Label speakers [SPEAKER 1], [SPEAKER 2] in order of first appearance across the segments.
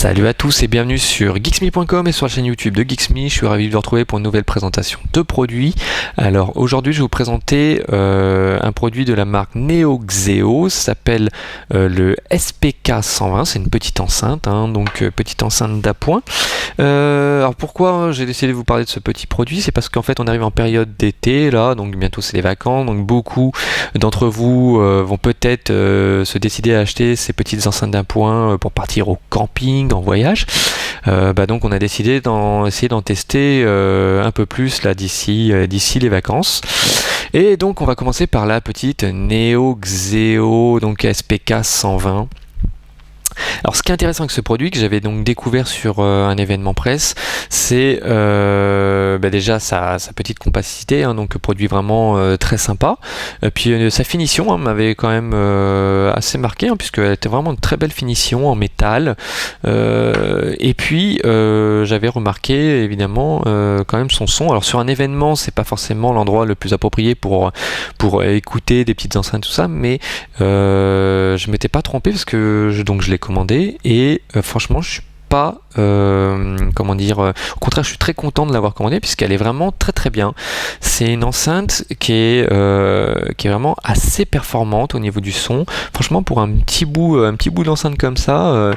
[SPEAKER 1] Salut à tous et bienvenue sur geeksme.com et sur la chaîne YouTube de Geeksme. Je suis ravi de vous retrouver pour une nouvelle présentation de produits. Alors aujourd'hui je vais vous présenter un produit de la marque NeoXeo, ça s'appelle le SPK120, c'est une petite enceinte, donc petite enceinte d'appoint. Alors pourquoi j'ai décidé de vous parler de ce petit produit, c'est parce qu'en fait on arrive en période d'été là, donc bientôt c'est les vacances, donc beaucoup d'entre vous vont peut-être se décider à acheter ces petites enceintes d'appoint pour partir au camping, en voyage. Donc on a décidé d'essayer d'en tester un peu plus là d'ici les vacances. Et donc on va commencer par la petite NeoXeo, donc SPK120. Alors ce qui est intéressant avec ce produit que j'avais donc découvert sur un événement presse, c'est déjà sa petite compacité, donc produit vraiment très sympa. Puis sa finition m'avait quand même assez marqué, puisqu'elle était vraiment une très belle finition en métal. Et puis j'avais remarqué évidemment quand même son son. Alors sur un événement, c'est pas forcément l'endroit le plus approprié pour écouter des petites enceintes tout ça, mais je m'étais pas trompé parce que je l'ai commandé et franchement je suis pas au contraire je suis très content de l'avoir commandée puisqu'elle est vraiment très très bien. C'est une enceinte qui est vraiment assez performante au niveau du son. Franchement pour un petit bout d'enceinte comme ça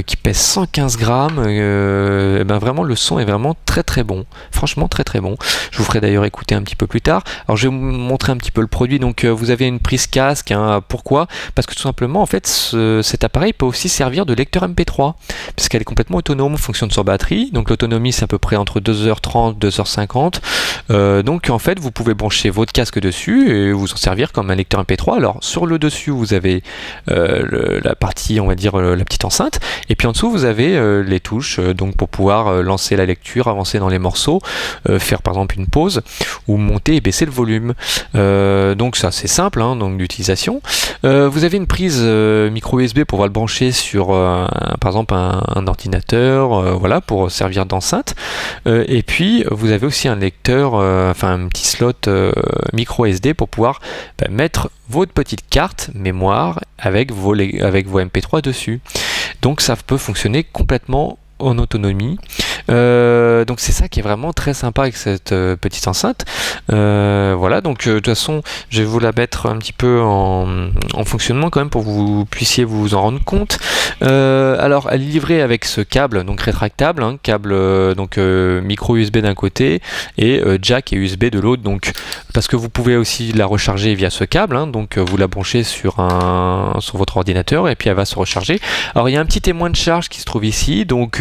[SPEAKER 1] qui pèse 115 grammes, vraiment le son est vraiment très très bon, franchement très très bon. Je vous ferai d'ailleurs écouter un petit peu plus tard. Alors je vais vous montrer un petit peu le produit. Donc vous avez une prise casque, pourquoi? Parce que tout simplement en fait cet appareil peut aussi servir de lecteur MP3 puisqu'elle est complètement autonome, fonctionne sur batterie, donc l'autonomie c'est à peu près entre 2h30 2h50. Donc en fait vous pouvez brancher votre casque dessus et vous en servir comme un lecteur MP3. Alors sur le dessus vous avez la partie, on va dire la petite enceinte, et puis en dessous vous avez les touches donc pour pouvoir lancer la lecture, avancer dans les morceaux, faire par exemple une pause ou monter et baisser le volume. Donc ça c'est simple donc d'utilisation. Vous avez une prise micro USB pour pouvoir le brancher sur par exemple un ordinateur, voilà, pour servir d'enceinte. Et puis vous avez aussi un lecteur, un petit slot micro SD pour pouvoir mettre votre petite carte mémoire avec vos MP3 dessus. Donc ça peut fonctionner complètement en autonomie. Donc c'est ça qui est vraiment très sympa avec cette petite enceinte. Voilà, donc de toute façon je vais vous la mettre un petit peu en fonctionnement quand même pour que vous puissiez vous en rendre compte. Alors elle est livrée avec ce câble donc rétractable, câble micro USB d'un côté et jack et USB de l'autre, donc parce que vous pouvez aussi la recharger via ce câble, donc vous la branchez sur votre ordinateur et puis elle va se recharger. Alors il y a un petit témoin de charge qui se trouve ici, donc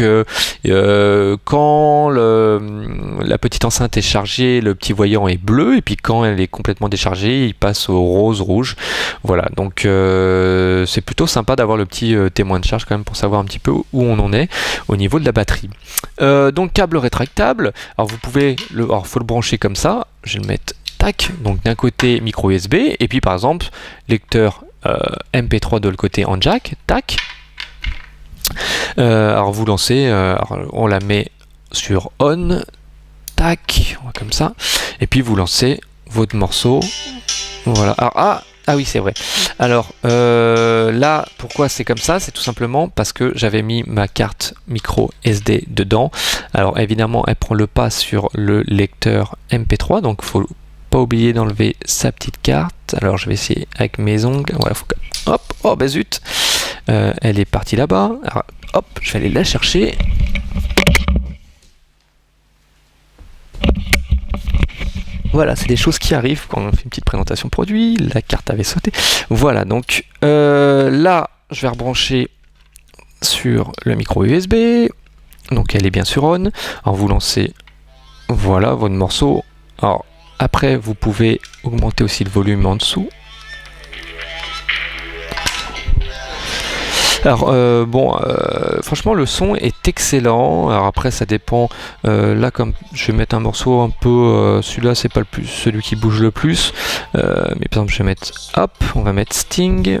[SPEAKER 1] quand la petite enceinte est chargée, le petit voyant est bleu, et puis quand elle est complètement déchargée, il passe au rose rouge. Voilà, donc c'est plutôt sympa d'avoir le petit témoin de charge quand même pour savoir un petit peu où on en est au niveau de la batterie. Donc câble rétractable. Alors vous pouvez faut le brancher comme ça. Je vais le mettre tac. Donc d'un côté micro USB et puis par exemple lecteur MP3 de l'autre côté en jack. Tac. Alors vous lancez, on la met sur on, tac, comme ça, et puis vous lancez votre morceau. Voilà. Alors, ah oui c'est vrai. Alors là pourquoi c'est comme ça, c'est tout simplement parce que j'avais mis ma carte micro SD dedans. Alors évidemment elle prend le pas sur le lecteur MP3, donc faut pas oublier d'enlever sa petite carte. Alors je vais essayer avec mes ongles. Voilà, faut que... hop, oh bah zut, elle est partie là-bas. Alors, hop, je vais aller la chercher. Voilà, c'est des choses qui arrivent quand on fait une petite présentation produit. La carte avait sauté. Voilà, donc là, je vais rebrancher sur le micro USB. Donc elle est bien sur on. Alors vous lancez, voilà, votre morceau. Alors après, vous pouvez augmenter aussi le volume en dessous. Alors franchement le son est excellent. Alors après ça dépend, là comme je vais mettre un morceau un peu, celui-là c'est pas celui qui bouge le plus, mais par exemple je vais mettre, hop, on va mettre Sting.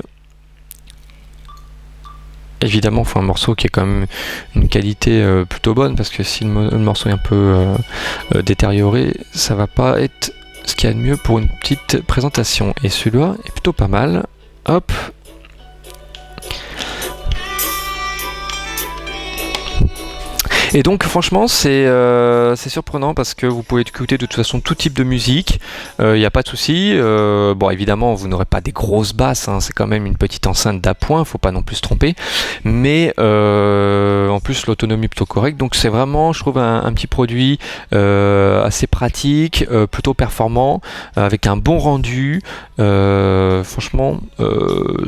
[SPEAKER 1] Évidemment il faut un morceau qui est quand même une qualité plutôt bonne, parce que si le morceau est un peu détérioré, ça va pas être ce qu'il y a de mieux pour une petite présentation. Et celui-là est plutôt pas mal. Hop. Et donc franchement c'est surprenant parce que vous pouvez écouter de toute façon tout type de musique, il n'y a pas de souci. Bon évidemment vous n'aurez pas des grosses basses, hein, c'est quand même une petite enceinte d'appoint, faut pas non plus se tromper, mais en plus l'autonomie est plutôt correcte, donc c'est vraiment je trouve un petit produit assez pratique, plutôt performant, avec un bon rendu. Franchement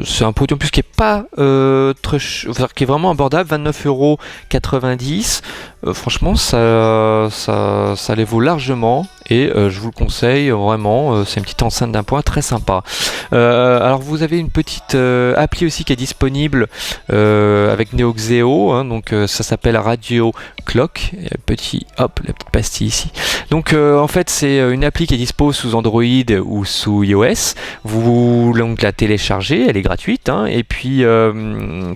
[SPEAKER 1] c'est un produit en plus qui est pas qui est vraiment abordable, 29,90 €. Franchement ça les vaut largement et je vous le conseille vraiment, c'est une petite enceinte d'un point très sympa. Alors vous avez une petite appli aussi qui est disponible avec Neo Xeo, hein, donc ça s'appelle Radio Clock, et petit hop la petite pastille ici. Donc en fait c'est une appli qui est dispo sous Android ou sous iOS. Vous donc la téléchargez, elle est gratuite, hein, et puis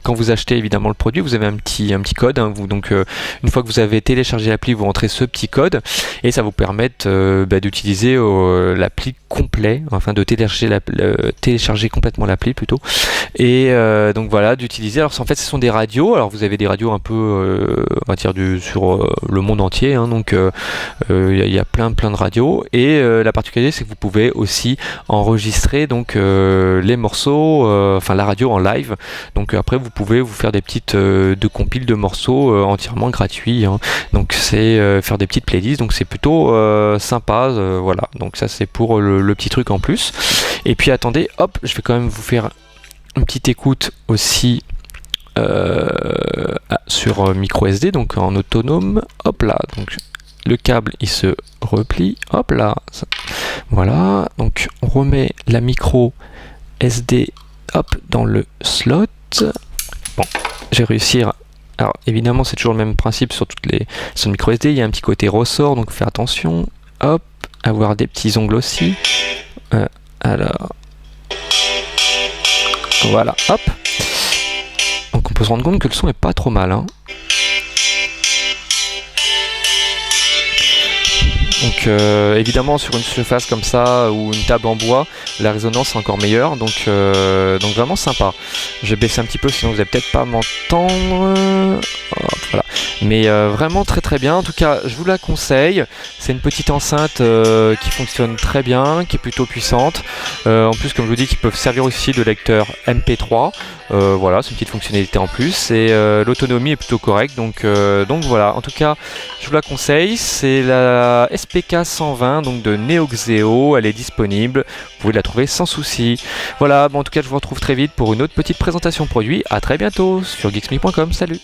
[SPEAKER 1] quand vous achetez évidemment le produit, vous avez un petit code, hein, donc une fois que vous avez téléchargé l'appli, vous rentrez ce petit code et ça vous permet d'utiliser l'appli complet, enfin de télécharger complètement l'appli plutôt, et donc voilà, d'utiliser. Alors en fait ce sont des radios, alors vous avez des radios un peu on va dire sur le monde entier, hein, donc il y a plein de radios, et la particularité c'est que vous pouvez aussi enregistrer donc les morceaux, enfin la radio en live, donc après vous pouvez vous faire des petites de compiles de morceaux entièrement gratuits, hein. Donc c'est faire des petites playlists, donc c'est plutôt sympa, voilà, donc ça c'est pour le petit truc en plus. Et puis attendez, hop, je vais quand même vous faire une petite écoute aussi sur micro SD, donc en autonome, hop là, donc le câble il se replie, hop là, voilà, donc on remet la micro SD hop dans le slot. Bon, j'ai réussi. Alors évidemment c'est toujours le même principe sur le micro SD, il y a un petit côté ressort, donc faites attention, hop, avoir des petits ongles aussi. Alors voilà, hop, donc on peut se rendre compte que le son est pas trop mal, hein. Donc évidemment sur une surface comme ça ou une table en bois, la résonance est encore meilleure, donc vraiment sympa. Je vais baisser un petit peu sinon vous allez peut-être pas m'entendre. Voilà. Mais vraiment très bien, en tout cas je vous la conseille. C'est une petite enceinte qui fonctionne très bien, qui est plutôt puissante, en plus comme je vous dis qui peuvent servir aussi de lecteur MP3. Voilà, c'est une petite fonctionnalité en plus, et l'autonomie est plutôt correcte, donc voilà, en tout cas je vous la conseille. C'est la SPK 120 donc de Neo Xeo, elle est disponible, vous pouvez la trouver sans souci. Voilà, bon en tout cas je vous retrouve très vite pour une autre petite présentation produit. À très bientôt sur geeksme.com, salut.